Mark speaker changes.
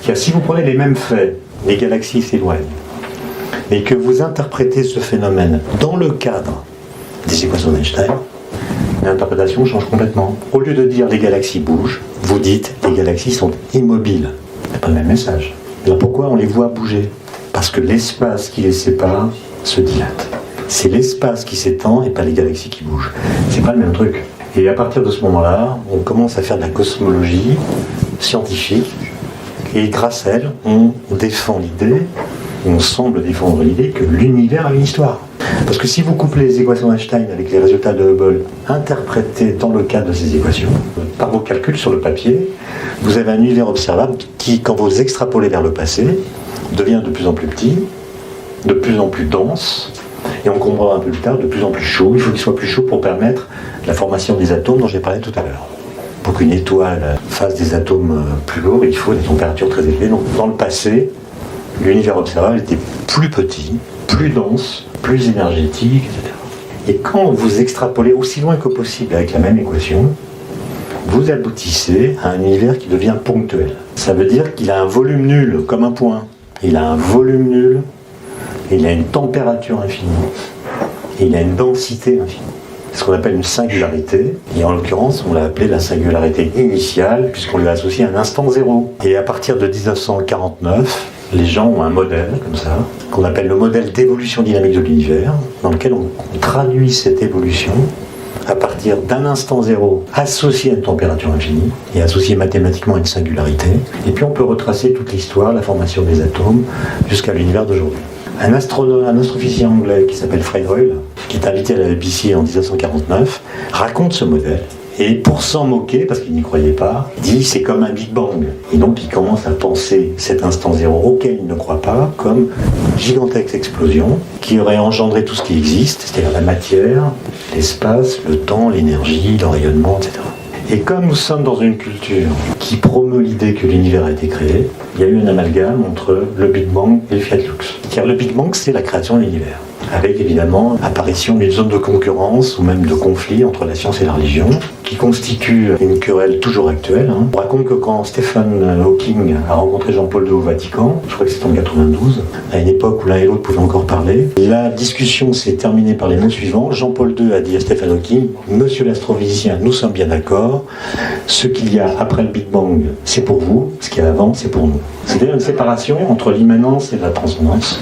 Speaker 1: Car si vous prenez les mêmes faits, les galaxies s'éloignent, et que vous interprétez ce phénomène dans le cadre des équations d'Einstein, l'interprétation change complètement. Au lieu de dire les galaxies bougent, vous dites les galaxies sont immobiles. C'est pas le même message. Alors pourquoi on les voit bouger? Parce que l'espace qui les sépare se dilate. C'est l'espace qui s'étend et pas les galaxies qui bougent. C'est pas le même truc. Et à partir de ce moment-là, on commence à faire de la cosmologie scientifique et grâce à elle, on défend l'idée, on semble défendre l'idée que l'univers a une histoire. Parce que si vous couplez les équations d'Einstein avec les résultats de Hubble interprétés dans le cadre de ces équations, par vos calculs sur le papier, vous avez un univers observable qui, quand vous extrapolez vers le passé, devient de plus en plus petit, de plus en plus dense, et on comprendra un peu plus tard, de plus en plus chaud. Il faut qu'il soit plus chaud pour permettre la formation des atomes dont j'ai parlé tout à l'heure. Pour qu'une étoile fasse des atomes plus lourds, il faut des températures très élevées. Donc dans le passé, l'univers observable était plus petit, plus dense, plus énergétique, etc. Et quand vous extrapolez aussi loin que possible avec la même équation, vous aboutissez à un univers qui devient ponctuel. Ça veut dire qu'il a un volume nul, comme un point. Il a un volume nul, il a une température infinie, et il a une densité infinie. C'est ce qu'on appelle une singularité, et en l'occurrence, on l'a appelé la singularité initiale, puisqu'on lui a associé un instant zéro. Et à partir de 1949, les gens ont un modèle, comme ça, qu'on appelle le modèle d'évolution dynamique de l'univers, dans lequel on traduit cette évolution à partir d'un instant zéro associé à une température infinie et associé mathématiquement à une singularité. Et puis on peut retracer toute l'histoire, la formation des atomes, jusqu'à l'univers d'aujourd'hui. Un astrophysicien anglais qui s'appelle Fred Hoyle, qui est invité à la BBC en 1949, raconte ce modèle. Et pour s'en moquer, parce qu'il n'y croyait pas, il dit c'est comme un Big Bang. Et donc il commence à penser cet instant zéro auquel il ne croit pas comme une gigantesque explosion qui aurait engendré tout ce qui existe, c'est-à-dire la matière, l'espace, le temps, l'énergie, le rayonnement, etc. Et comme nous sommes dans une culture qui promeut l'idée que l'univers a été créé, il y a eu un amalgame entre le Big Bang et le Fiat Lux. Car le Big Bang, c'est la création de l'univers, avec évidemment l'apparition d'une zone de concurrence ou même de conflit entre la science et la religion, qui constitue une querelle toujours actuelle. On raconte que quand Stephen Hawking a rencontré Jean-Paul II au Vatican, je crois que c'était en 92, à une époque où l'un et l'autre pouvaient encore parler, la discussion s'est terminée par les mots suivants. Jean-Paul II a dit à Stephen Hawking, « Monsieur l'astrophysicien, nous sommes bien d'accord, ce qu'il y a après le Big Bang, c'est pour vous, ce qu'il y a avant, c'est pour nous. » C'est-à-dire une séparation entre l'immanence et la transcendance.